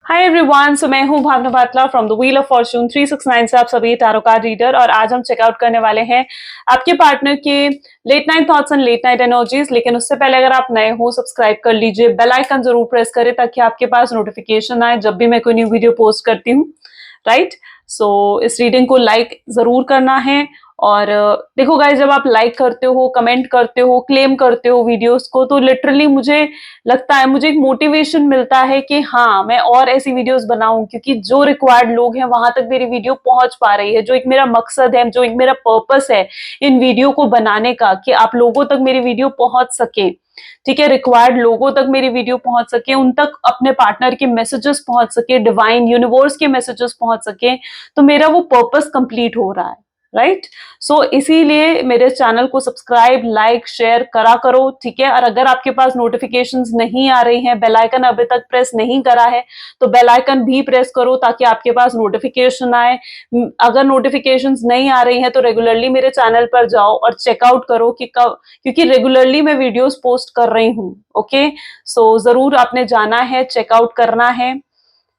Hi everyone, so मैं हूं Bhavna Batla from the wheel of fortune 369 से आप सभी टैरो कार्ड रीडर। और आज हम चेकआउट करने वाले हैं आपके पार्टनर के late night thoughts and late night energies. लेकिन उससे पहले अगर आप नए हो, सब्सक्राइब कर लीजिए, बेल आइकन जरूर प्रेस करें ताकि आपके पास नोटिफिकेशन आए जब भी मैं कोई न्यू वीडियो पोस्ट करती हूँ। राइट, सो इस रीडिंग को लाइक जरूर करना है। और देखो गाइस, जब आप लाइक करते हो, कमेंट करते हो, क्लेम करते हो वीडियोस को, तो लिटरली मुझे लगता है, मुझे एक मोटिवेशन मिलता है कि हाँ, मैं और ऐसी वीडियोस बनाऊं, क्योंकि जो रिक्वायर्ड लोग हैं वहां तक मेरी वीडियो पहुंच पा रही है। जो एक मेरा मकसद है, जो एक मेरा पर्पस है इन वीडियो को बनाने का, कि आप लोगों तक मेरी वीडियो पहुंच सके। ठीक है, रिक्वायर्ड लोगों तक मेरी वीडियो पहुंच सके, उन तक अपने पार्टनर के मैसेजेस पहुंच सके, डिवाइन यूनिवर्स के मैसेजेस पहुंच सके, तो मेरा वो पर्पस कंप्लीट हो रहा है। राइट, सो इसीलिए मेरे चैनल को सब्सक्राइब, लाइक, शेयर करा करो। ठीक है, और अगर आपके पास नोटिफिकेशंस नहीं आ रही हैं, बेल आइकन अभी तक प्रेस नहीं करा है, तो बेल आइकन भी प्रेस करो ताकि आपके पास नोटिफिकेशन आए। अगर नोटिफिकेशंस नहीं आ रही हैं तो रेगुलरली मेरे चैनल पर जाओ और चेकआउट करो कि कब, क्योंकि रेगुलरली मैं वीडियोस पोस्ट कर रही हूँ। ओके, सो जरूर आपने जाना है, चेकआउट करना है।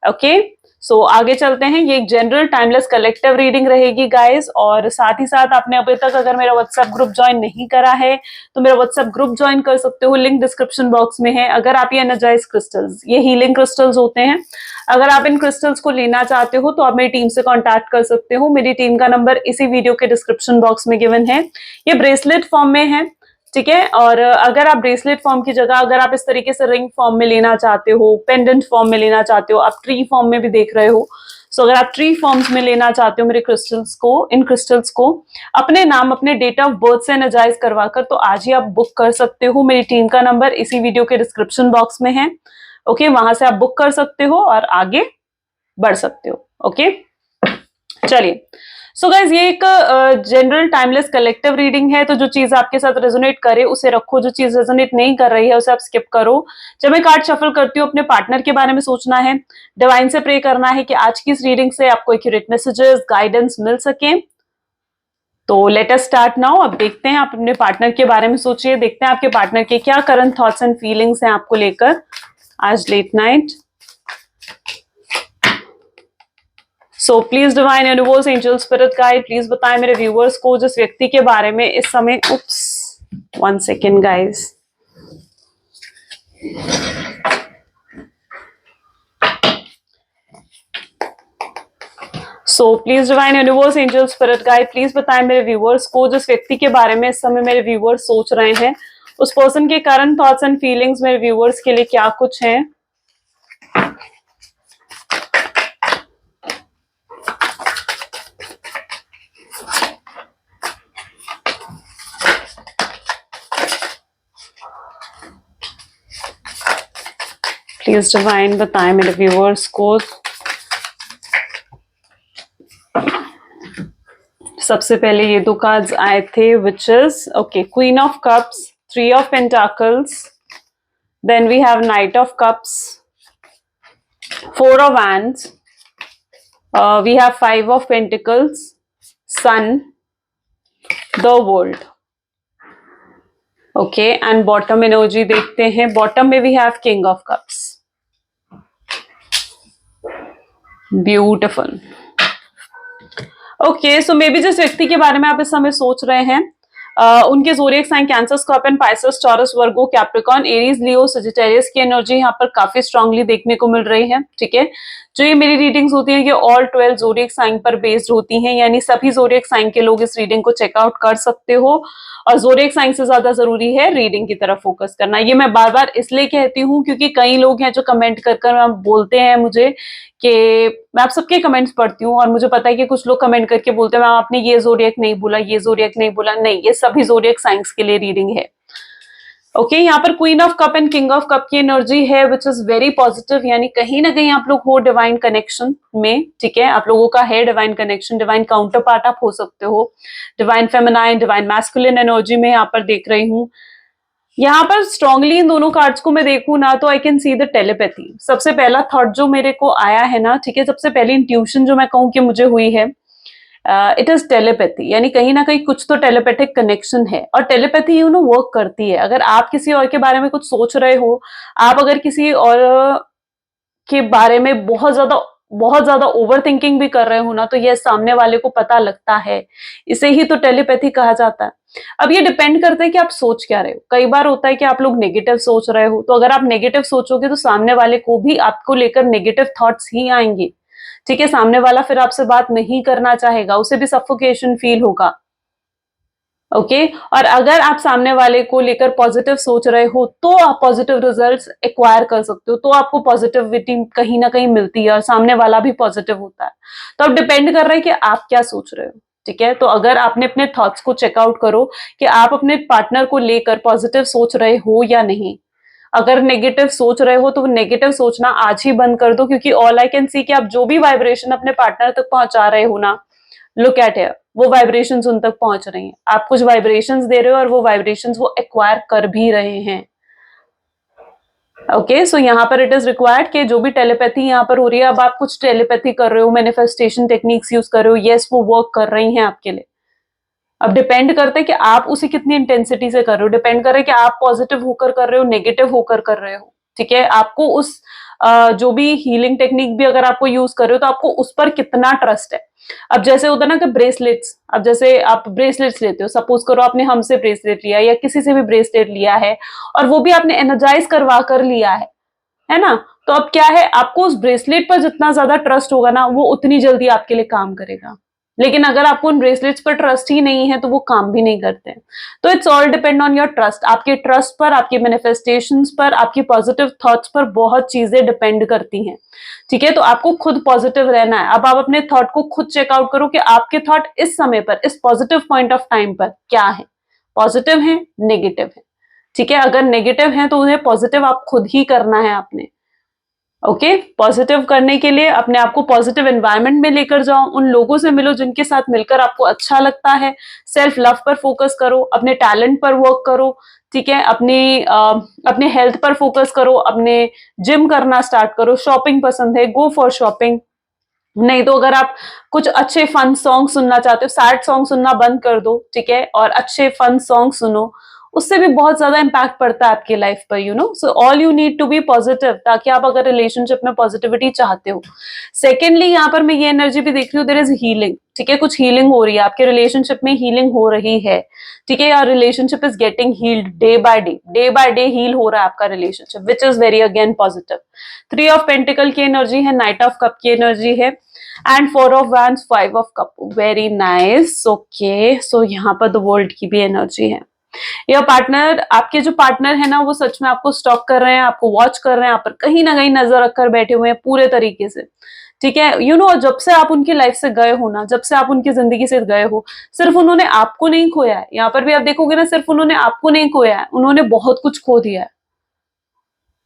ओके, सो आगे चलते हैं। ये एक जनरल टाइमलेस कलेक्टिव रीडिंग रहेगी गाइस। और साथ ही साथ आपने अभी तक अगर मेरा व्हाट्सएप ग्रुप ज्वाइन नहीं करा है तो मेरा व्हाट्सएप ग्रुप ज्वाइन कर सकते हो, लिंक डिस्क्रिप्शन बॉक्स में है। अगर आप ये एनर्जाइज क्रिस्टल्स, ये हीलिंग क्रिस्टल्स होते हैं, अगर आप इन क्रिस्टल्स को लेना चाहते हो तो आप मेरी टीम से कॉन्टैक्ट कर सकते हो। मेरी टीम का नंबर इसी वीडियो के डिस्क्रिप्शन बॉक्स में गिवन है। ये ब्रेसलेट फॉर्म में है। ठीक है, और अगर आप ब्रेसलेट फॉर्म की जगह अगर आप इस तरीके से रिंग फॉर्म में लेना चाहते हो, पेंडेंट फॉर्म में लेना चाहते हो, आप ट्री फॉर्म में भी देख रहे हो, सो अगर आप ट्री फॉर्म्स में लेना चाहते हो मेरे क्रिस्टल्स को, इन क्रिस्टल्स को अपने नाम, अपने डेट ऑफ बर्थ से एनर्जाइज करवाकर, तो आज ही आप बुक कर सकते हो। मेरी टीम का नंबर इसी वीडियो के डिस्क्रिप्शन बॉक्स में है। ओके, वहां से आप बुक कर सकते हो और आगे बढ़ सकते हो। ओके, चलिए। सो गाइज, ये एक जनरल टाइमलेस कलेक्टिव रीडिंग है, तो जो चीज आपके साथ रेजोनेट करे उसे रखो, जो चीज रेजोनेट नहीं कर रही है उसे आप स्किप करो। जब मैं कार्ड शफल करती हूँ, अपने पार्टनर के बारे में सोचना है, डिवाइन से प्रे करना है कि आज की इस रीडिंग से आपको एक्यूरेट मैसेजेस, गाइडेंस मिल सके। तो लेट अस स्टार्ट नाउ। अब देखते हैं, आप अपने पार्टनर के बारे में सोचिए, देखते हैं आपके पार्टनर के क्या करंट थॉट्स एंड फीलिंग्स हैं आपको लेकर आज late night. So please divine universe, angel, spirit guide, please बताएं मेरे व्यूअर्स को जिस व्यक्ति के बारे में इस समय, उप्स, 1 second guys. So please divine universe, angel, spirit guide, please बताएं मेरे व्यूअर्स को जिस व्यक्ति के बारे में इस समय मेरे व्यूअर्स सोच रहे हैं, उस पर्सन के करंट थॉट्स एंड फीलिंग्स मेरे व्यूअर्स के लिए क्या कुछ है। प्लीज डिवाइन बताएं मेरे व्यूअर्स को। सबसे पहले ये दो कार्ड्स आए थे, which is okay, queen of cups, 3 of pentacles, then we have knight of cups, 4 of wands, we have 5 of pentacles, sun, the world. Okay, and bottom energy देखते हैं। बॉटम में we have king of cups. Beautiful. Okay, so maybe जिस व्यक्ति के बारे में आप इस समय सोच रहे हैं, उनके zodiac sign Cancer, Scorpion, Pisces, Taurus, Virgo, Capricorn, Aries, Leo, Sagittarius की एनर्जी यहाँ पर काफी स्ट्रांगली देखने को मिल रही है। ठीक है, जो ये मेरी रीडिंग्स होती हैं ये ऑल 12 ज़ोडिएक साइन पर बेस्ड होती हैं, यानी सभी ज़ोडिएक साइन के लोग इस रीडिंग को चेकआउट कर सकते हो। और ज़ोडिएक साइन से ज्यादा जरूरी है रीडिंग की तरफ फोकस करना। ये मैं बार बार इसलिए कहती हूँ क्योंकि कई लोग हैं जो कमेंट कर बोलते हैं मुझे कि मैं आप सबके कमेंट्स पढ़ती हूँ, और मुझे पता है कि कुछ लोग कमेंट करके बोलते हैं मैम आपने ये ज़ोडिएक नहीं बोला, ये ज़ोडिएक नहीं बोला। नहीं, ये सभी ज़ोडिएक साइंस के लिए रीडिंग है। ओके, यहाँ पर queen of cup and king of cup की एनर्जी है, विच इज वेरी पॉजिटिव, यानी कहीं ना कहीं आप लोग हो डिवाइन कनेक्शन में। ठीक है, आप लोगों का है divine connection, divine counter part आप हो सकते हो, divine feminine, divine masculine energy में यहाँ पर देख रही हूँ। यहाँ पर स्ट्रांगली इन दोनों कार्ड्स को मैं देखूं ना, तो I can see the telepathy. सबसे पहला थॉट जो मेरे को आया है ना, ठीक है, सबसे पहली इंट्यूशन जो मैं कहूँ कि मुझे हुई है, इट इज टेलीपैथी, यानी कहीं ना कहीं कुछ तो टेलीपैथिक कनेक्शन है। और टेलीपैथी यू नो वर्क करती है। अगर आप किसी और के बारे में कुछ सोच रहे हो, आप अगर किसी और के बारे में बहुत ज्यादा ओवर थिंकिंग भी कर रहे हो ना, तो ये सामने वाले को पता लगता है। इसे ही तो टेलीपैथी कहा जाता है। अब ये डिपेंड करता है कि आप सोच क्या रहे हो। कई बार होता है कि आप लोग नेगेटिव सोच रहे हो, तो अगर आप नेगेटिव सोचोगे तो सामने वाले को भी आपको लेकर नेगेटिव थॉट्स ही आएंगे। ठीक है, सामने वाला फिर आपसे बात नहीं करना चाहेगा, उसे भी सफोकेशन फील होगा। ओके, और अगर आप सामने वाले को लेकर पॉजिटिव सोच रहे हो तो आप पॉजिटिव रिजल्ट्स एक्वायर कर सकते हो, तो आपको पॉजिटिविटी कहीं ना कहीं मिलती है और सामने वाला भी पॉजिटिव होता है। तो अब डिपेंड कर रहा है कि आप क्या सोच रहे हो। ठीक है, तो अगर आपने अपने थॉट्स को चेकआउट करो कि आप अपने पार्टनर को लेकर पॉजिटिव सोच रहे हो या नहीं। अगर नेगेटिव सोच रहे हो तो नेगेटिव सोचना आज ही बंद कर दो, क्योंकि ऑल आई कैन सी कि आप जो भी वाइब्रेशन अपने पार्टनर तक पहुंचा रहे हो ना, लुक एट हियर, वो वाइब्रेशंस उन तक पहुंच रही हैं। आप कुछ वाइब्रेशंस दे रहे हो और वो वाइब्रेशंस वो एक्वायर कर भी रहे हैं। ओके, सो यहाँ पर इट इज रिक्वायर्ड कि जो भी टेलीपैथी यहाँ पर हो रही है, अब आप कुछ टेलीपैथी कर रहे हो, मैनिफेस्टेशन टेक्निक्स यूज कर रहे हो, यस वो वर्क कर रही हैं आपके लिए। अब डिपेंड करता है कि आप उसे कितनी इंटेंसिटी से कर रहे हो, डिपेंड कर रहा है कि आप पॉजिटिव होकर कर रहे हो, नेगेटिव होकर कर रहे हो। ठीक है, आपको उस जो भी हीलिंग टेक्निक भी अगर आपको यूज कर रहे हो तो आपको उस पर कितना ट्रस्ट है। अब जैसे होता है ना कि ब्रेसलेट्स, अब जैसे आप ब्रेसलेट्स लेते हो, सपोज करो आपने हमसे ब्रेसलेट लिया या किसी से भी ब्रेसलेट लिया है और वो भी आपने एनर्जाइज करवा कर लिया है ना, तो अब क्या है, आपको उस ब्रेसलेट पर जितना ज्यादा ट्रस्ट होगा ना, वो उतनी जल्दी आपके लिए काम करेगा। लेकिन अगर आपको उन ब्रेसलेट्स पर ट्रस्ट ही नहीं है तो वो काम भी नहीं करते। तो it's all depend on your trust, आपके ट्रस्ट पर, आपके मैनिफेस्टेशंस पर, आपकी पॉजिटिव थॉट्स पर बहुत चीजें डिपेंड करती हैं। ठीक है, तो आपको खुद पॉजिटिव रहना है। अब आप अपने थॉट को खुद चेकआउट करो कि आपके थॉट इस समय पर, इस पॉजिटिव पॉइंट ऑफ टाइम पर क्या है, पॉजिटिव है, नेगेटिव है। ठीक है, अगर नेगेटिव है तो उन्हें पॉजिटिव आप खुद ही करना है आपने। ओके, पॉजिटिव करने के लिए अपने आप को पॉजिटिव एनवायरनमेंट में लेकर जाओ, उन लोगों से मिलो जिनके साथ मिलकर आपको अच्छा लगता है। सेल्फ लव पर फोकस करो, अपने टैलेंट पर वर्क करो। ठीक है, अपने हेल्थ पर फोकस करो, अपने जिम करना स्टार्ट करो। शॉपिंग पसंद है, गो फॉर शॉपिंग। नहीं तो अगर आप कुछ अच्छे फन सॉन्ग सुनना चाहते हो, सैड सॉन्ग सुनना बंद कर दो। ठीक है, और अच्छे फन सॉन्ग सुनो, उससे भी बहुत ज्यादा इम्पैक्ट पड़ता है आपकी लाइफ पर। So all you need to be positive, ताकि आप अगर रिलेशनशिप में पॉजिटिविटी चाहते हो। सेकेंडली, यहाँ पर मैं ये एनर्जी भी देख रही हूँ, देयर इज हीलिंग। ठीक है, कुछ हीलिंग हो रही है आपके रिलेशनशिप में, हीलिंग हो रही है। ठीक है, यार relationship is getting healed day by day heal हो रहा है आपका relationship, which is very again positive. 3 of pentacle की एनर्जी है, नाइट ऑफ कप की एनर्जी है, and 4 of wands, 5 of cup. Very nice. Okay, so यहाँ पर द वर्ल्ड की भी एनर्जी है। या पार्टनर, आपके जो पार्टनर है ना, वो सच में आपको स्टॉक कर रहे हैं, आपको वॉच कर रहे हैं, आप पर कहीं ना कहीं नजर रखकर बैठे हुए हैं पूरे तरीके से। ठीक है, जब से आप उनकी लाइफ से गए हो ना, जब से आप उनकी जिंदगी से गए हो, सिर्फ उन्होंने आपको नहीं खोया है। यहाँ पर भी आप देखोगे ना, सिर्फ उन्होंने आपको नहीं खोया है, उन्होंने बहुत कुछ खो दिया है।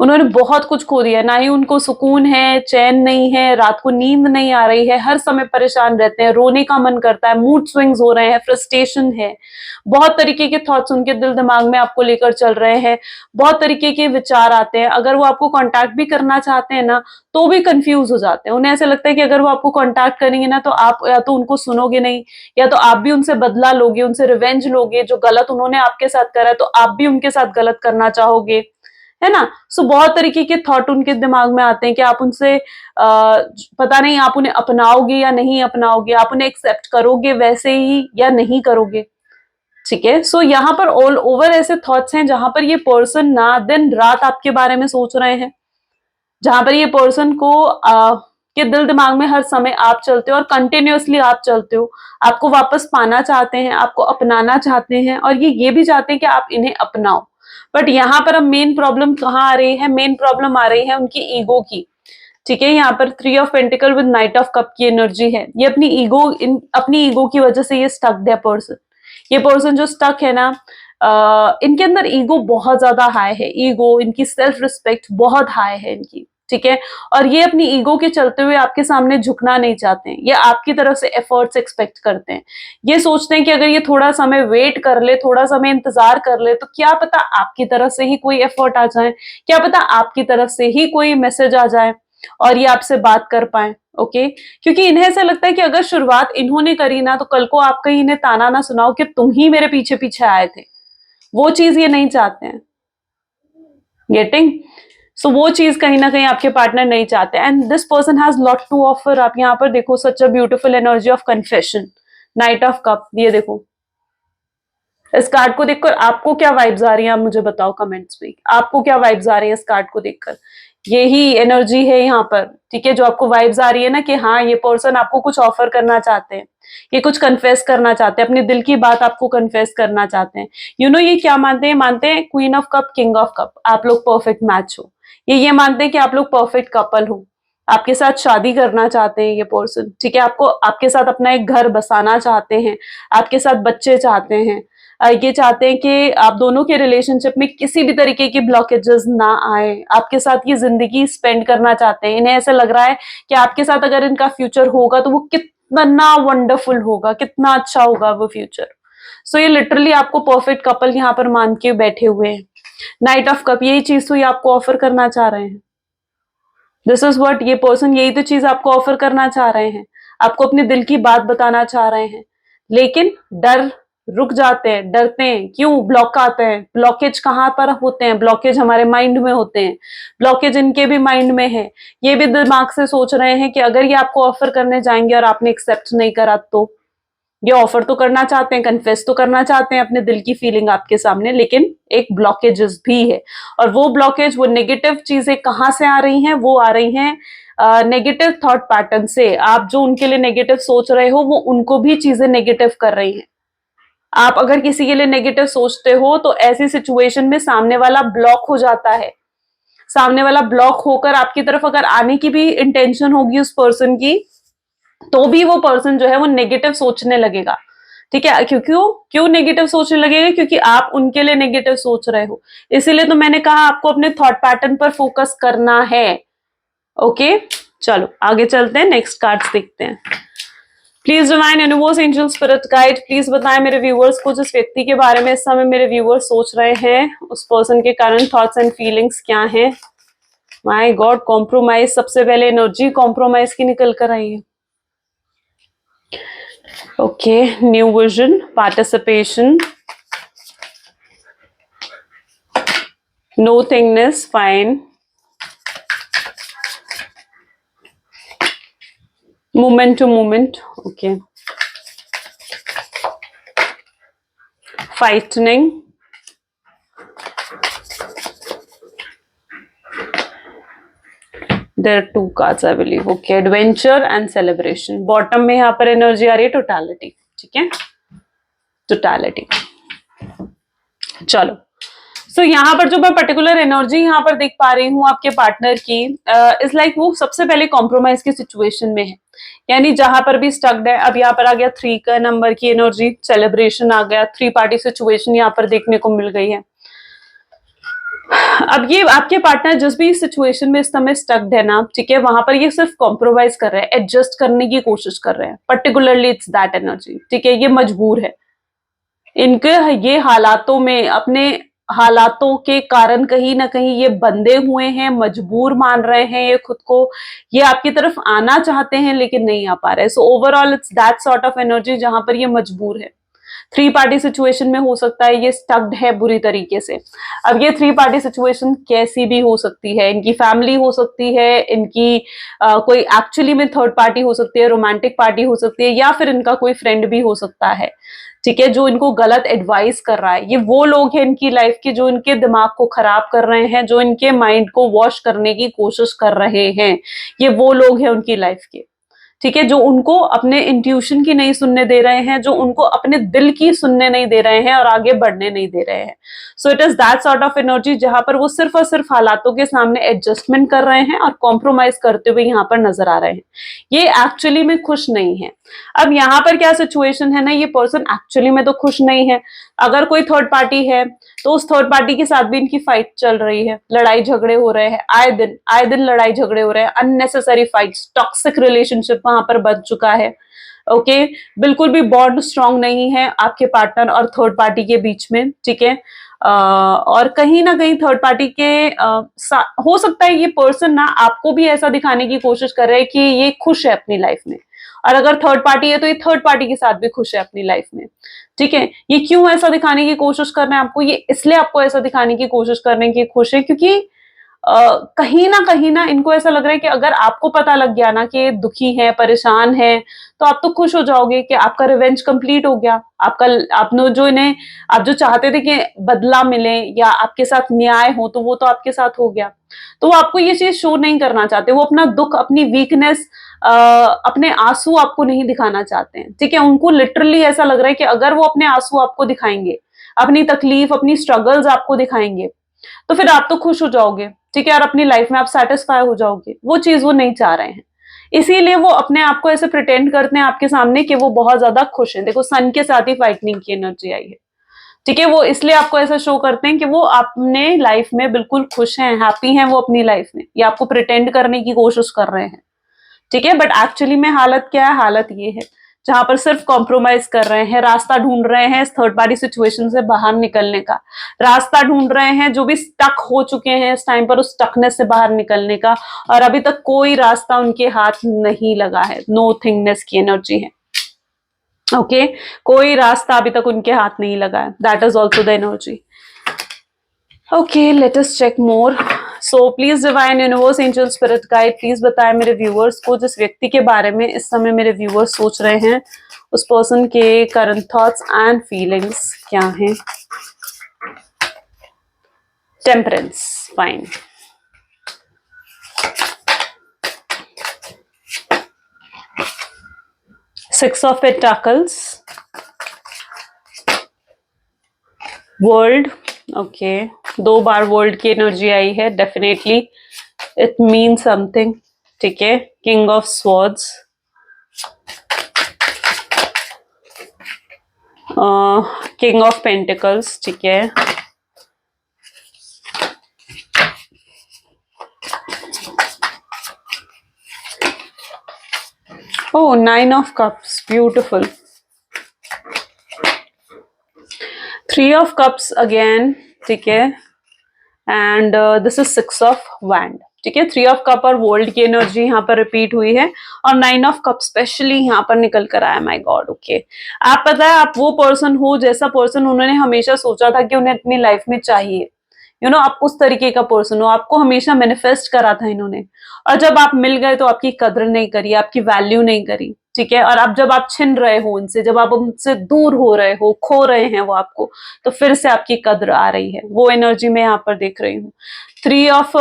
उन्होंने बहुत कुछ खो दिया, ना ही उनको सुकून है, चैन नहीं है, रात को नींद नहीं आ रही है, हर समय परेशान रहते हैं, रोने का मन करता है, मूड स्विंग्स हो रहे हैं, फ्रस्ट्रेशन है, बहुत तरीके के थॉट्स उनके दिल दिमाग में आपको लेकर चल रहे हैं, बहुत तरीके के विचार आते हैं। अगर वो आपको कांटेक्ट भी करना चाहते हैं ना, तो भी कंफ्यूज हो जाते हैं। उन्हें ऐसा लगता है कि अगर वो आपको कांटेक्ट करेंगे ना, तो आप या तो उनको सुनोगे नहीं, या तो आप भी उनसे बदला लोगे, उनसे रिवेंज लोगे। जो गलत उन्होंने आपके साथ करा है, तो आप भी उनके साथ गलत करना चाहोगे, है ना। सो बहुत तरीके के थॉट उनके दिमाग में आते हैं कि आप उनसे पता नहीं आप उन्हें अपनाओगे या नहीं अपनाओगे, आप उन्हें एक्सेप्ट करोगे वैसे ही या नहीं करोगे। ठीक है, सो यहाँ पर ऑल ओवर ऐसे थॉट्स हैं जहां पर ये पर्सन ना दिन रात आपके बारे में सोच रहे हैं, जहां पर ये पर्सन को के दिल दिमाग में हर समय आप चलते हो और कंटिन्यूअसली आप चलते हो। आपको वापस पाना चाहते हैं, आपको अपनाना चाहते हैं, और ये भी चाहते हैं कि आप इन्हें अपनाओ। बट यहाँ पर अब मेन प्रॉब्लम कहाँ आ रही है, मेन प्रॉब्लम आ रही है उनकी ईगो की। ठीक है, यहाँ पर 3 of pentacle with night of cup की एनर्जी है। ये अपनी ईगो की वजह से ये स्टक है पर्सन। ये पर्सन जो स्टक है ना, इनके अंदर ईगो बहुत ज्यादा हाई है, ईगो, इनकी सेल्फ रिस्पेक्ट बहुत हाई है इनकी। ठीक है, और ये अपनी ईगो के चलते हुए आपके सामने झुकना नहीं चाहते हैं, ये आपकी तरफ से एफर्ट्स एक्सपेक्ट करते हैं। ये सोचते हैं कि अगर ये थोड़ा समय वेट कर ले, थोड़ा समय इंतजार कर ले, तो क्या पता आपकी तरफ से ही कोई एफर्ट आ जाए, क्या पता आपकी तरफ से ही कोई मैसेज आ जाए और ये आपसे बात कर पाए। ओके, क्योंकि इन्हें ऐसा लगता है कि अगर शुरुआत इन्होंने करी ना, तो कल को आप कहीं इन्हें ताना ना सुनाओ कि तुम ही मेरे पीछे पीछे आए थे। वो चीज ये नहीं चाहते हैं। गेटिंग? सो वो चीज कहीं ना कहीं आपके पार्टनर नहीं चाहते, and this person has lot to offer. आप यहाँ पर देखो, such a beautiful energy of confession, knight of cup, ये देखो। इस कार्ड को देखकर आपको क्या वाइब्स आ रही है, आप मुझे बताओ कमेंट्स में, आपको क्या वाइब्स आ रही है इस कार्ड को देखकर। यही एनर्जी है यहाँ पर, ठीक है, जो आपको वाइब्स आ रही है ना कि हाँ ये पर्सन आपको कुछ ऑफर करना चाहते हैं, ये कुछ कन्फेस करना चाहते हैं, अपने दिल की बात आपको कन्फेस करना चाहते हैं। ये क्या मानते हैं? मानते हैं queen of cup, king of cup, आप लोग परफेक्ट मैच हो। ये मानते हैं कि आप लोग परफेक्ट कपल हो, आपके साथ शादी करना चाहते हैं ये पर्सन, ठीक है, आपको आपके साथ अपना एक घर बसाना चाहते हैं, आपके साथ बच्चे चाहते हैं। ये चाहते हैं कि आप दोनों के रिलेशनशिप में किसी भी तरीके की ब्लॉकेजेस ना आए, आपके साथ ये जिंदगी स्पेंड करना चाहते हैं। इन्हें ऐसा लग रहा है कि आपके साथ अगर इनका फ्यूचर होगा तो वो कितना वंडरफुल होगा, कितना अच्छा होगा वो फ्यूचर। सो ये लिटरली आपको परफेक्ट कपल यहाँ पर मान के बैठे हुए हैं। नाइट ऑफ कप, यही चीज तो ये आपको ऑफर करना चाह रहे हैं। दिस इज व्हाट, ये पर्सन यही तो चीज आपको ऑफर करना चाह रहे हैं, आपको अपने दिल की बात बताना चाह रहे हैं, लेकिन डर, रुक जाते हैं, डरते हैं। क्यों? ब्लॉक आते हैं। ब्लॉकेज कहाँ पर होते हैं? ब्लॉकेज हमारे माइंड में होते हैं, ब्लॉकेज इनके भी माइंड में है। ये भी दिमाग से सोच रहे हैं कि अगर ये आपको ऑफर करने जाएंगे और आपने एक्सेप्ट नहीं करा तो। ये ऑफर तो करना चाहते हैं, कन्फेस तो करना चाहते हैं अपने दिल की फीलिंग आपके सामने, लेकिन एक ब्लॉकेजेस भी है। और वो ब्लॉकेज, वो नेगेटिव चीजें कहाँ से आ रही हैं? वो आ रही हैं नेगेटिव थॉट पैटर्न से। आप जो उनके लिए नेगेटिव सोच रहे हो, वो उनको भी चीजें नेगेटिव कर रही हैं। आप अगर किसी के लिए नेगेटिव सोचते हो तो ऐसी सिचुएशन में सामने वाला ब्लॉक हो जाता है। सामने वाला ब्लॉक होकर आपकी तरफ अगर आने की भी इंटेंशन होगी उस पर्सन की, तो भी वो पर्सन जो है वो नेगेटिव सोचने लगेगा, ठीक है। क्यों नेगेटिव सोचने लगेगा? क्योंकि आप उनके लिए नेगेटिव सोच रहे हो। इसीलिए तो मैंने कहा आपको अपने थॉट पैटर्न पर फोकस करना है। ओके, चलो आगे चलते हैं, नेक्स्ट कार्ड्स देखते हैं। Please divine universe, angel, spirit guide, please बताएं मेरे व्यूअर्स को, जिस व्यक्ति के बारे में इस समय मेरे व्यूअर्स सोच रहे हैं, उस पर्सन के कारण थॉट्स एंड फीलिंग्स क्या हैं। माय गॉड, कॉम्प्रोमाइज, सबसे पहले एनर्जी कॉम्प्रोमाइज की निकल कर आई है। Okay, new vision, participation, nothingness, fine, moment to moment, okay, frightening, there are two cards I believe, okay, adventure and celebration। Bottom में यहाँ पर एनर्जी आ रही है टोटलिटी, ठीक है, टोटलिटी। चलो, सो यहाँ पर जो मैं पर्टिकुलर एनर्जी यहाँ पर देख पा रही हूँ आपके पार्टनर की, इज लाइक वो सबसे पहले कॉम्प्रोमाइज की सिचुएशन में है, यानी जहां पर भी स्टक्ड है। अब यहाँ पर आ गया 3 का नंबर की एनर्जी, सेलिब्रेशन आ गया, 3 पार्टी सिचुएशन यहाँ पर देखने को मिल गई है। अब ये आपके पार्टनर जिस भी सिचुएशन में इस समय स्टक्ड है ना, ठीक है, वहां पर ये सिर्फ कॉम्प्रोमाइज कर रहे हैं, एडजस्ट करने की कोशिश कर रहे हैं, पर्टिकुलरली इट्स दैट एनर्जी, ठीक है। ये मजबूर है, इनके ये हालातों में, अपने हालातों के कारण कहीं ना कहीं ये बंधे हुए हैं, मजबूर मान रहे हैं ये खुद को। ये आपकी तरफ आना चाहते हैं लेकिन नहीं आ पा रहे। So overall it's that sort of energy जहां पर ये मजबूर है। 3 पार्टी सिचुएशन में हो सकता है ये स्टक्ड है बुरी तरीके से। अब ये 3 पार्टी सिचुएशन कैसी भी हो सकती है, इनकी फैमिली हो सकती है, इनकी कोई एक्चुअली में थर्ड पार्टी हो सकती है, रोमांटिक पार्टी हो सकती है, या फिर इनका कोई फ्रेंड भी हो सकता है, ठीक है, जो इनको गलत एडवाइस कर रहा है। ये वो लोग हैं इनकी लाइफ के जो इनके दिमाग को खराब कर रहे हैं, जो इनके माइंड को वॉश करने की कोशिश कर रहे हैं। ये वो लोग हैं उनकी लाइफ के, ठीक है, जो उनको अपने इंट्यूशन की नहीं सुनने दे रहे हैं, जो उनको अपने दिल की सुनने नहीं दे रहे हैं और आगे बढ़ने नहीं दे रहे हैं। So it is that sort of energy जहां पर वो सिर्फ और सिर्फ हालातों के सामने एडजस्टमेंट कर रहे हैं और कॉम्प्रोमाइज करते हुए यहाँ पर नजर आ रहे हैं। ये एक्चुअली में खुश नहीं है। अब यहाँ पर क्या सिचुएशन है ना, ये पर्सन एक्चुअली में तो खुश नहीं है। अगर कोई थर्ड पार्टी है तो उस थर्ड पार्टी के साथ भी इनकी फाइट चल रही है, लड़ाई झगड़े हो रहे हैं, आए दिन लड़ाई झगड़े हो रहे हैं, अननेसेसरी फाइट्स, टॉक्सिक रिलेशनशिप वहां पर बन चुका है। ओके, बिल्कुल भी बॉन्ड स्ट्रांग नहीं है आपके पार्टनर और थर्ड पार्टी के बीच में, ठीक है। और कहीं ना कहीं थर्ड पार्टी के हो सकता है ये पर्सन ना आपको भी ऐसा दिखाने की कोशिश कर रहे हैं कि ये खुश है अपनी लाइफ में, और अगर थर्ड पार्टी है तो ये थर्ड पार्टी के साथ भी खुश है अपनी लाइफ में, ठीक है। ये क्यों ऐसा दिखाने की कोशिश कर रहे हैं आपको? ये इसलिए आपको ऐसा दिखाने की कोशिश कर रहे हैं कि खुश है, क्योंकि कहीं ना इनको ऐसा लग रहा है कि अगर आपको पता लग गया ना कि ये दुखी है, परेशान है, तो आप तो खुश हो जाओगे कि आपका रिवेंज कंप्लीट हो गया। आपका आपने जो इन्हें आप जो चाहते थे कि बदला मिले या आपके साथ न्याय हो, तो वो तो आपके साथ हो गया। तो वो आपको ये चीज़ शो नहीं करना चाहते। वो अपना दुःख, अपनी वीकनेस, अपने आँसू आपको नहीं दिखाना चाहते हैं, ठीक है? उनको लिटरली ऐसा लग रहा है कि अगर वो अपने आँसू आपको दिखाएँगे, अपनी तकलीफ, अपनी स्ट्रगल्स आपको दिखाएँगे, तो फिर आप तो खुश हो जाओगे, ठीक है? और अपनी लाइफ में आप सैटिस्फाई हो जाओगे। वो चीज़ वो नहीं चाह रहे हैं। इसीलिए वो अपने आप को ऐसे प्रिटेंड करते हैं आपके सामने कि वो बहुत ज़्यादा खुश हैं। देखो सन के साथ ही फाइटनिंग की एनर्जी आई है, ठीक है? वो इसलिए आपको ऐसा शो करते हैं कि वो अपने लाइफ में बिल्कुल खुश हैं, हैप्पी हैं वो अपनी लाइफ में। ये आपको प्रिटेंड करने की कोशिश कर रहे हैं, ठीक है? बट एक्चुअली में हालत क्या है? हालत ये है, जहां पर सिर्फ कॉम्प्रोमाइज कर रहे हैं, रास्ता ढूंढ रहे हैं इस थर्ड पार्टी सिचुएशन से बाहर निकलने का, रास्ता ढूंढ रहे हैं जो भी स्टक हो चुके हैं इस टाइम पर, उस स्टकनेस से बाहर निकलने का। और अभी तक कोई रास्ता उनके हाथ नहीं लगा है। नो थिंगनेस की एनर्जी है, ओके? कोई रास्ता अभी तक उनके हाथ नहीं लगा है। That is also the energy. Okay, let us check more. So please divine universe, angel, spirit guide, please बताएं मेरे व्यूअर्स को जिस व्यक्ति के बारे में इस समय मेरे व्यूअर्स सोच रहे हैं, उस पर्सन के करंट थॉट्स एंड फीलिंग्स क्या हैं। Temperance, fine. Six of pentacles, world, okay. दो बार वर्ल्ड की एनर्जी आई है, डेफिनेटली इट मीन समथिंग, ठीक है? King of swords, king of pentacles, ठीक है? Oh, nine of cups, beautiful. Three of cups again, ठीक है? And this is six of wand, ठीक है? थ्री ऑफ कप और वर्ल्ड की एनर्जी यहाँ पर रिपीट हुई है और नाइन ऑफ कप स्पेशली यहाँ पर निकल कर आया। My God, okay. आप पता है, आप वो पर्सन हो जैसा पर्सन उन्होंने हमेशा सोचा था कि उन्हें अपनी लाइफ में चाहिए। आप उस तरीके का पर्सन हो, आपको हमेशा मैनिफेस्ट करा था इन्होंने। और जब आप मिल गए तो आपकी कदर नहीं करी, आपकी वैल्यू नहीं करी, ठीक है? और अब जब आप छिन रहे हो उनसे, जब आप उनसे दूर हो रहे हो, खो रहे हैं वो आपको, तो फिर से आपकी कद्र आ रही है। वो एनर्जी मैं यहाँ पर देख रही हूँ। थ्री ऑफ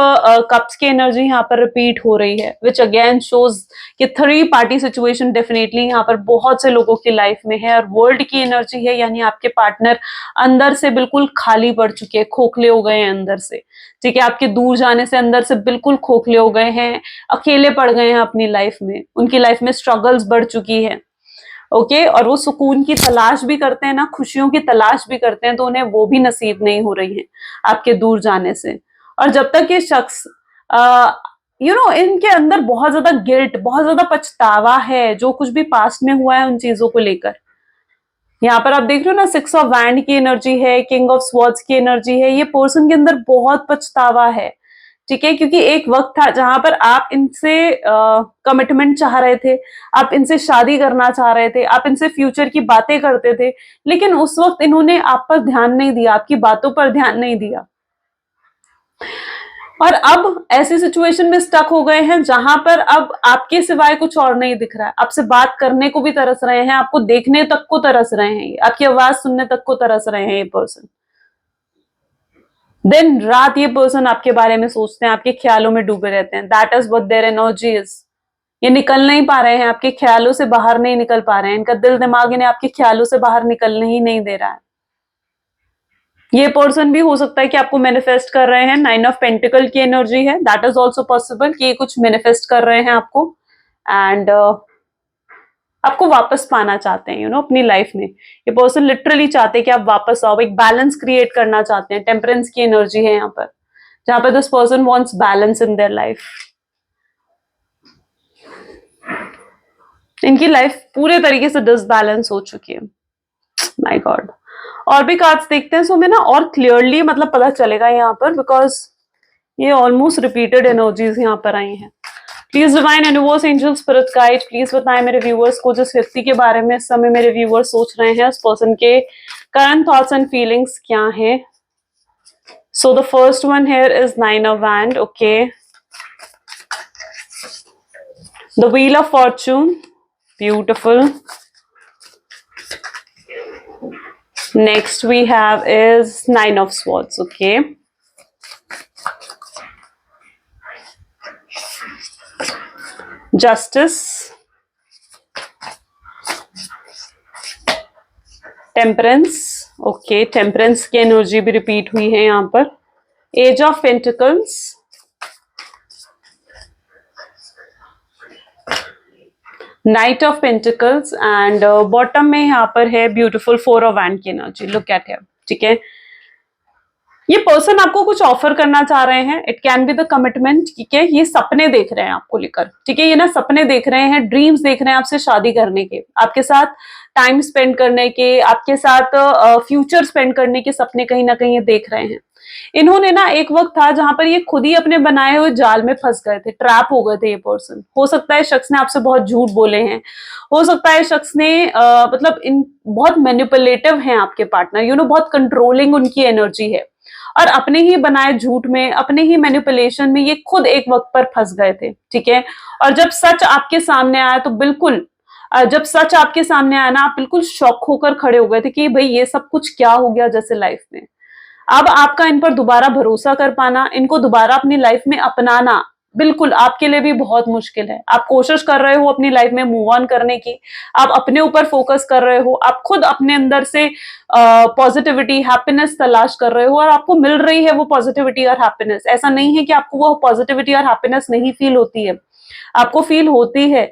कप्स की एनर्जी यहाँ पर रिपीट हो रही है, विच अगेन शोज कि थ्री पार्टी सिचुएशन डेफिनेटली यहाँ पर बहुत से लोगों की लाइफ में है। और वर्ल्ड की एनर्जी है, यानी आपके पार्टनर अंदर से बिल्कुल खाली पड़ चुके हैं, खोखले हो गए हैं अंदर से, ठीक है? आपके दूर जाने से अंदर से बिल्कुल खोखले हो गए हैं, अकेले पड़ गए हैं अपनी लाइफ में। उनकी लाइफ में स्ट्रगल्स बढ़ चुकी है, ओके? और वो सुकून की तलाश भी करते हैं ना, खुशियों की तलाश भी करते हैं, तो उन्हें वो भी नसीब नहीं हो रही है आपके दूर जाने से। और जब तक ये शख्स इनके अंदर बहुत ज्यादा गिल्ट, बहुत ज्यादा पछतावा है, जो कुछ भी पास्ट में हुआ है उन चीजों को लेकर। यहाँ पर आप देख रहे हो ना, सिक्स ऑफ वैंड की एनर्जी है, किंग ऑफ स्वॉर्ड्स की एनर्जी है। ये पर्सन के अंदर बहुत पछतावा है, ठीक है? क्योंकि एक वक्त था जहां पर आप इनसे कमिटमेंट चाह रहे थे, आप इनसे शादी करना चाह रहे थे, आप इनसे फ्यूचर की बातें करते थे, लेकिन उस वक्त इन्होंने आप पर ध्यान नहीं दिया, आपकी बातों पर ध्यान नहीं दिया। और अब ऐसी सिचुएशन में स्टक हो गए हैं जहां पर अब आपके सिवाय कुछ और नहीं दिख रहा है। आपसे बात करने को भी तरस रहे हैं, आपको देखने तक को तरस रहे हैं, आपकी आवाज सुनने तक को तरस रहे हैं ये पर्सन। दिन रात ये पर्सन आपके बारे में सोचते हैं, आपके ख्यालों में डूबे रहते हैं। That is what their energy is. ये निकल नहीं पा रहे हैं, आपके ख्यालों से बाहर नहीं निकल पा रहे हैं। इनका दिल दिमाग इन्हें आपके ख्यालों से बाहर निकलने ही नहीं दे रहा है। ये पर्सन भी हो सकता है कि आपको मैनिफेस्ट कर रहे हैं। नाइन ऑफ पेंटिकल की एनर्जी है, दैट इज ऑल्सो पॉसिबल कि ये कुछ मैनिफेस्ट कर रहे हैं आपको एंड आपको वापस पाना चाहते हैं अपनी लाइफ में। ये पर्सन लिटरली चाहते हैं कि आप वापस आओ, एक बैलेंस क्रिएट करना चाहते हैं। टेम्परेंस की एनर्जी है यहाँ पर, जहां पर this person wants balance in their life. इनकी लाइफ पूरे तरीके से डिसबैलेंस हो चुकी है। My God. और भी कार्ड्स देखते हैं, सो हमें ना और क्लियरली मतलब पता चलेगा यहाँ पर, बिकॉज ये ऑलमोस्ट रिपीटेड एनर्जीज यहाँ पर आई हैं। Please divine universe, angel, spirit guide, please बताएं मेरे व्यूअर्स को जिस व्यक्ति के बारे में इस समय मेरे व्यूअर्स सोच रहे हैं, उस पर्सन के करंट थॉट्स एंड फीलिंग्स क्या हैं। So the first one here is Nine of Wands. Okay. The Wheel of Fortune. Beautiful. Next we have is Nine of Swords. Okay. Justice. Temperance. Okay, temperance की energy भी repeat हुई है यहाँ पर. Ace of pentacles. Knight of pentacles and bottom में यहाँ पर है ब्यूटीफुल फोर ऑफ वैंड की एनर्जी. Look at him. ठीक है, ये पर्सन आपको कुछ ऑफर करना चाह रहे हैं. It can be the commitment. ठीक है, ये सपने देख रहे हैं आपको लेकर. ठीक है, ये ना सपने देख रहे हैं, ड्रीम्स देख रहे हैं आपसे शादी करने के, आपके साथ टाइम स्पेंड करने के, आपके साथ फ्यूचर स्पेंड करने के सपने कहीं ना कहीं ये देख रहे हैं. इन्होंने ना एक वक्त था जहां पर ये खुद ही अपने बनाए हुए जाल में फंस गए थे, ट्रैप हो गए थे ये पर्सन. हो सकता है शख्स ने आपसे बहुत झूठ बोले हैं, हो सकता है शख्स ने मतलब इन बहुत मैनिपुलेटिव हैं आपके पार्टनर. यू नो, बहुत कंट्रोलिंग उनकी एनर्जी है और अपने ही बनाए झूठ में, अपने ही मैनिपुलेशन में ये खुद एक वक्त पर फंस गए थे. ठीक है, और जब सच आपके सामने आया तो बिल्कुल जब सच आपके सामने आया ना, आप बिल्कुल शॉक होकर खड़े हो गए थे कि भाई ये सब कुछ क्या हो गया जैसे लाइफ में. अब आपका इन पर दोबारा भरोसा कर पाना, इनको दोबारा अपनी लाइफ में अपनाना बिल्कुल आपके लिए भी बहुत मुश्किल है. आप कोशिश कर रहे हो अपनी लाइफ में मूव ऑन करने की, आप अपने ऊपर फोकस कर रहे हो, आप खुद अपने अंदर से पॉजिटिविटी, हैप्पीनेस तलाश कर रहे हो और आपको मिल रही है वो पॉजिटिविटी और हैप्पीनेस. ऐसा नहीं है कि आपको वो पॉजिटिविटी और हैप्पीनेस नहीं फील होती है, आपको फील होती है.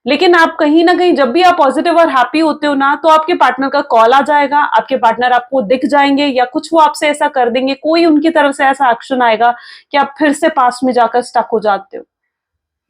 लेकिन आप कहीं ना कहीं जब भी आप पॉजिटिव और हैप्पी होते हो ना, तो आपके पार्टनर का कॉल आ जाएगा, आपके पार्टनर आपको दिख जाएंगे या कुछ वो आपसे ऐसा कर देंगे, कोई उनकी तरफ से ऐसा एक्शन आएगा कि आप फिर से पास्ट में जाकर स्टक हो जाते हो.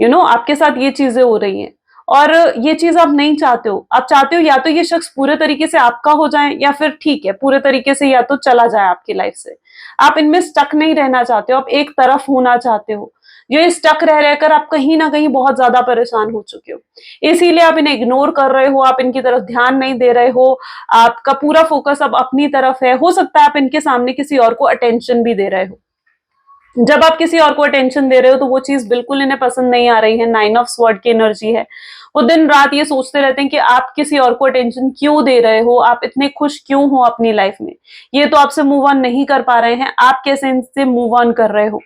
यू नो, आपके साथ ये चीजें हो रही हैं और ये चीज आप नहीं चाहते हो. आप चाहते हो या तो ये शख्स पूरे तरीके से आपका हो जाए या फिर ठीक है पूरे तरीके से या तो चला जाए आपकी लाइफ से. आप इनमें स्टक नहीं रहना चाहते हो, आप एक तरफ होना चाहते हो. ये स्टक रह रहकर आप कहीं ना कहीं बहुत ज्यादा परेशान हो चुके हो, इसीलिए आप इन्हें इग्नोर कर रहे हो, आप इनकी तरफ ध्यान नहीं दे रहे हो, आपका पूरा फोकस अब अपनी तरफ है. हो सकता है आप इनके सामने किसी और को अटेंशन भी दे रहे हो. जब आप किसी और को अटेंशन दे रहे हो तो वो चीज बिल्कुल इन्हें पसंद नहीं आ रही है. नाइन ऑफ स्वॉर्ड की एनर्जी है. वो दिन रात ये सोचते रहते हैं कि आप किसी और को अटेंशन क्यों दे रहे हो, आप इतने खुश क्यों हो अपनी लाइफ में, ये तो आपसे मूव ऑन नहीं कर पा रहे हैं, आप कैसे इनसे मूव ऑन कर रहे हो.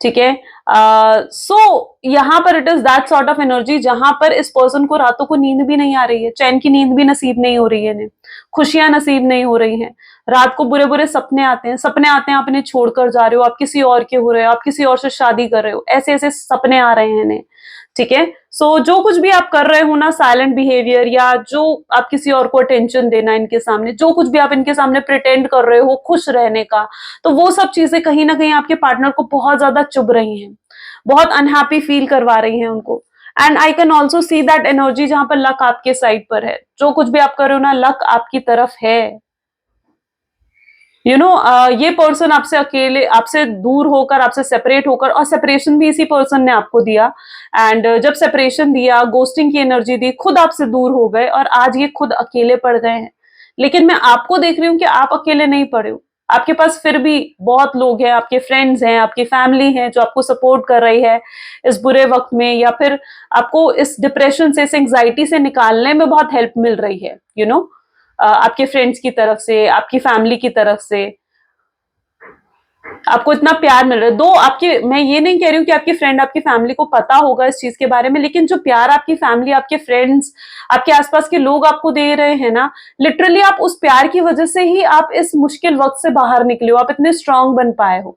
ठीक है, सो यहाँ पर it is that sort of energy जहां पर इस पर्सन को रातों को नींद भी नहीं आ रही है, चैन की नींद भी नसीब नहीं हो रही है, खुशियां नसीब नहीं हो रही हैं. रात को बुरे बुरे सपने आते हैं, आप इन्हें छोड़कर जा रहे हो, आप किसी और के हो रहे हो, आप किसी और से शादी कर रहे हो, ऐसे ऐसे सपने आ रहे हैं इन्हें. ठीक है, सो जो कुछ भी आप कर रहे हो ना, साइलेंट बिहेवियर या जो आप किसी और को अटेंशन देना इनके सामने, जो कुछ भी आप इनके सामने प्रिटेंड कर रहे हो खुश रहने का, तो वो सब चीजें कहीं ना कहीं आपके पार्टनर को बहुत ज्यादा चुभ रही हैं, बहुत अनहैप्पी फील करवा रही हैं उनको. And I can also see that energy जहां पर लक आपके साइड पर है. जो कुछ भी आप कर रहे हो ना, लक आपकी तरफ है. यू नो, ये पर्सन आपसे अकेले, आपसे दूर होकर, आपसे सेपरेट होकर, और सेपरेशन भी इसी पर्सन ने आपको दिया. एंड जब सेपरेशन दिया, गोस्टिंग की एनर्जी दी, खुद आपसे दूर हो गए और आज ये खुद अकेले पड़ गए हैं. लेकिन मैं आपको देख रही हूँ कि आप अकेले नहीं पड़े हो, आपके पास फिर भी बहुत लोग हैं, आपके फ्रेंड्स हैं, आपकी फैमिली है जो आपको सपोर्ट कर रही है इस बुरे वक्त में, या फिर आपको इस डिप्रेशन से, इस एंग्जाइटी से निकालने में बहुत हेल्प मिल रही है. यू नो, आपके फ्रेंड्स की तरफ से, आपकी फैमिली की तरफ से आपको इतना प्यार मिल रहा है. दो आपके, मैं ये नहीं कह रही हूँ कि आपकी फ्रेंड, आपकी फैमिली को पता होगा इस चीज के बारे में, लेकिन जो प्यार आपकी फैमिली, आपके फ्रेंड्स, आपके आसपास के लोग आपको दे रहे हैं ना, लिटरली आप उस प्यार की वजह से ही आप इस मुश्किल वक्त से बाहर निकले हो, आप इतने स्ट्रांग बन पाए हो.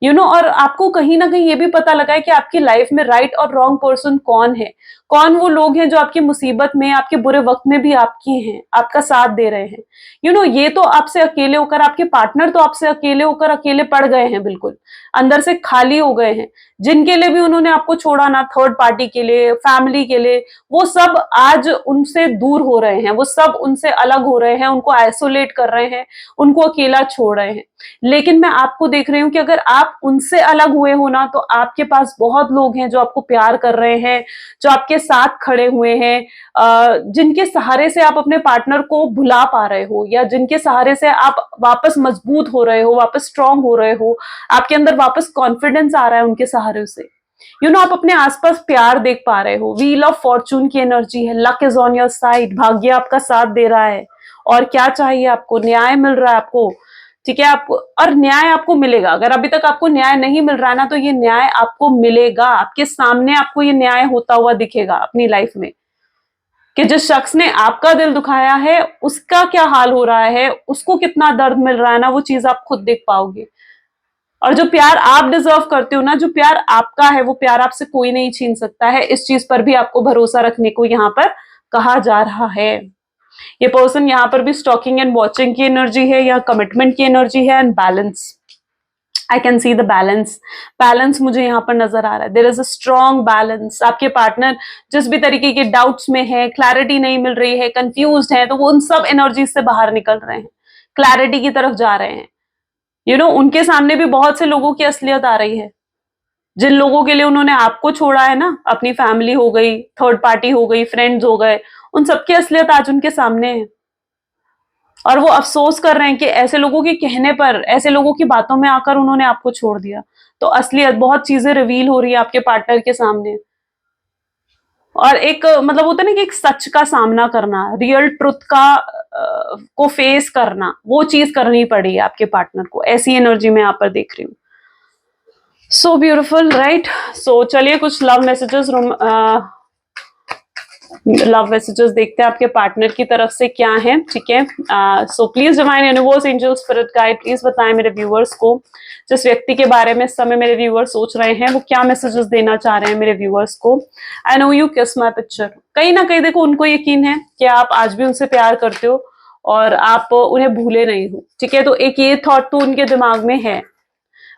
यू नो, और आपको कहीं ना कहीं ये भी पता लगा है कि आपकी लाइफ में राइट और रॉन्ग पर्सन कौन है, कौन वो लोग हैं जो आपकी मुसीबत में, आपके बुरे वक्त में भी आपकी हैं, आपका साथ दे रहे हैं. यू नो, ये तो आपसे अकेले होकर, आपके पार्टनर तो आपसे अकेले होकर अकेले पड़ गए हैं, बिल्कुल अंदर से खाली हो गए हैं. जिनके लिए भी उन्होंने आपको छोड़ा ना, थर्ड पार्टी के लिए, फैमिली के लिए, वो सब आज उनसे दूर हो रहे हैं, वो सब उनसे अलग हो रहे हैं, उनको आइसोलेट कर रहे हैं, उनको अकेला छोड़ रहे हैं. लेकिन मैं आपको देख रही हूँ कि अगर आप उनसे अलग हुए हो ना, तो आपके पास बहुत लोग हैं जो आपको प्यार कर रहे हैं, जो आपके साथ खड़े हुए हैं, जिनके सहारे से आप अपने पार्टनर को भुला पा रहे हो, या जिनके सहारे से आप वापस मजबूत हो रहे हो, वापस स्ट्रांग हो रहे हो, आपके अंदर वापस कॉन्फिडेंस आ रहा है उनके सहारे से। आप अपने आसपास प्यार देख पा रहे हो। व्हील ऑफ फॉर्चून की एनर्जी है, luck is on your side, भाग्य आपका साथ दे रहा है। और क्या चाहिए आपको? न्याय मिल रहा है आपको, ठीक है आपको, और न्याय आपको मिलेगा। अगर अभी तक आपको न्याय नहीं मिल रहा है ना, तो ये न्याय आपको मिलेगा। आपके सामने आपको ये न्याय होता हुआ दिखेगा अपनी लाइफ में, कि जिस शख्स ने आपका दिल दुखाया है उसका क्या हाल हो रहा है, उसको कितना दर्द मिल रहा है ना, वो चीज आप खुद देख पाओगे। और जो प्यार आप डिजर्व करते हो ना, जो प्यार आपका है, वो प्यार आपसे कोई नहीं छीन सकता है। इस चीज पर भी आपको भरोसा रखने को यहाँ पर कहा जा रहा है। ये पर्सन यहाँ पर भी स्टॉकिंग एंड वॉचिंग की एनर्जी है, या कमिटमेंट की एनर्जी है, and balance. I can see the balance. Balance मुझे यहाँ पर नजर आ रहा है। There is a strong balance. आपके पार्टनर जिस भी तरीके के डाउट्स में है, क्लैरिटी नहीं मिल रही है, कंफ्यूज है, तो वो उन सब एनर्जी से बाहर निकल रहे हैं, क्लैरिटी की तरफ जा रहे हैं। उनके सामने भी बहुत से लोगों की असलियत आ रही है। जिन लोगों के लिए उन्होंने आपको छोड़ा है ना, अपनी फैमिली हो गई, थर्ड पार्टी हो गई, फ्रेंड्स हो गए, उन सबकी असलियत आज उनके सामने है। और वो अफसोस कर रहे हैं कि ऐसे लोगों के कहने पर, ऐसे लोगों की बातों में आकर उन्होंने आपको छोड़ दिया। तो असलियत, बहुत चीजें रिवील हो रही है आपके पार्टनर के सामने। और एक मतलब होता है ना कि एक सच का सामना करना, रियल ट्रुथ को फेस करना, वो चीज करनी पड़ी है आपके पार्टनर को। ऐसी एनर्जी में यहाँ पर देख रही हूँ। So beautiful, right? सो चलिए कुछ लव मैसेजेस देखते हैं आपके पार्टनर की तरफ से क्या है, ठीक है? सो please divine universe, angel, spirit guide, please बताएं मेरे व्यूअर्स को, जिस व्यक्ति के बारे में इस समय मेरे व्यूअर्स सोच रहे हैं, वो क्या मैसेजेस देना चाह रहे हैं मेरे व्यूअर्स को। आई नो यू किस माई पिक्चर। कहीं ना कहीं देखो, उनको यकीन है कि आप आज भी उनसे प्यार करते हो और आप उन्हें भूले नहीं हो, ठीक है? तो एक ये थॉट तो उनके दिमाग में है,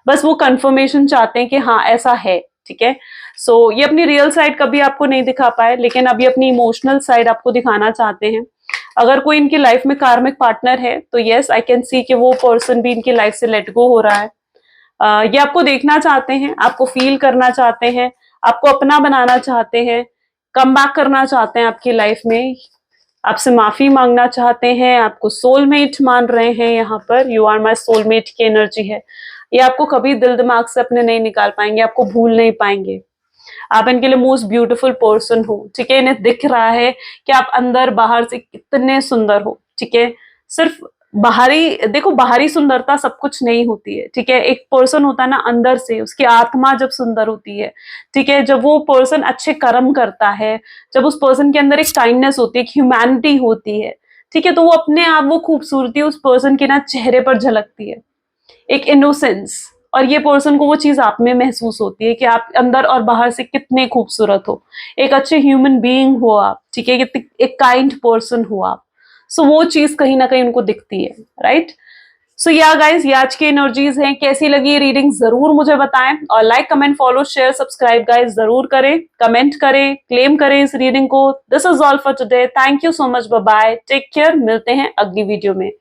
बस वो कंफर्मेशन चाहते हैं कि हाँ ऐसा है, ठीक है? सो ये अपनी रियल साइड कभी आपको नहीं दिखा पाए, लेकिन अभी अपनी इमोशनल साइड आपको दिखाना चाहते हैं। अगर कोई इनकी लाइफ में कार्मिक पार्टनर है, तो यस, आई कैन सी कि वो पर्सन भी इनकी लाइफ से लेट गो हो रहा है। ये आपको देखना चाहते हैं, आपको फील करना चाहते हैं, आपको अपना बनाना चाहते हैं, कम बैक करना चाहते हैं आपकी लाइफ में, आपसे माफी मांगना चाहते हैं, आपको सोलमेट मान रहे हैं। यहाँ पर यू आर माई सोलमेट की एनर्जी है। ये आपको कभी दिल दिमाग से अपने नहीं निकाल पाएंगे, आपको भूल नहीं पाएंगे। आप इनके लिए मोस्ट ब्यूटीफुल पर्सन हो, ठीक है? इन्हें दिख रहा है कि आप अंदर बाहर से कितने सुंदर हो, ठीक है? सिर्फ बाहरी, देखो बाहरी सुंदरता सब कुछ नहीं होती है, ठीक है? एक पर्सन होता है ना अंदर से, उसकी आत्मा जब सुंदर होती है, ठीक है, जब वो पर्सन अच्छे कर्म करता है, जब उस पर्सन के अंदर एक काइंडनेस होती है, एक ह्यूमैनिटी होती है, ठीक है, तो वो अपने आप, वो खूबसूरती उस पर्सन के ना चेहरे पर झलकती है, एक इनोसेंस। और ये पर्सन को वो चीज आप में महसूस होती है कि आप अंदर और बाहर से कितने खूबसूरत हो, एक अच्छे ह्यूमन बीइंग हो आप, ठीक है, एक काइंड पर्सन हो आप। सो वो चीज कहीं ना कहीं उनको दिखती है, राइट? सो या गाइज, ये आज की एनर्जीज हैं। कैसी लगी ये रीडिंग जरूर मुझे बताएं, और like, comment, follow, share, subscribe guys जरूर करें, कमेंट करें, क्लेम करें इस रीडिंग को। This is all for today. Thank you so much, bye bye, take care. मिलते हैं अगली वीडियो में।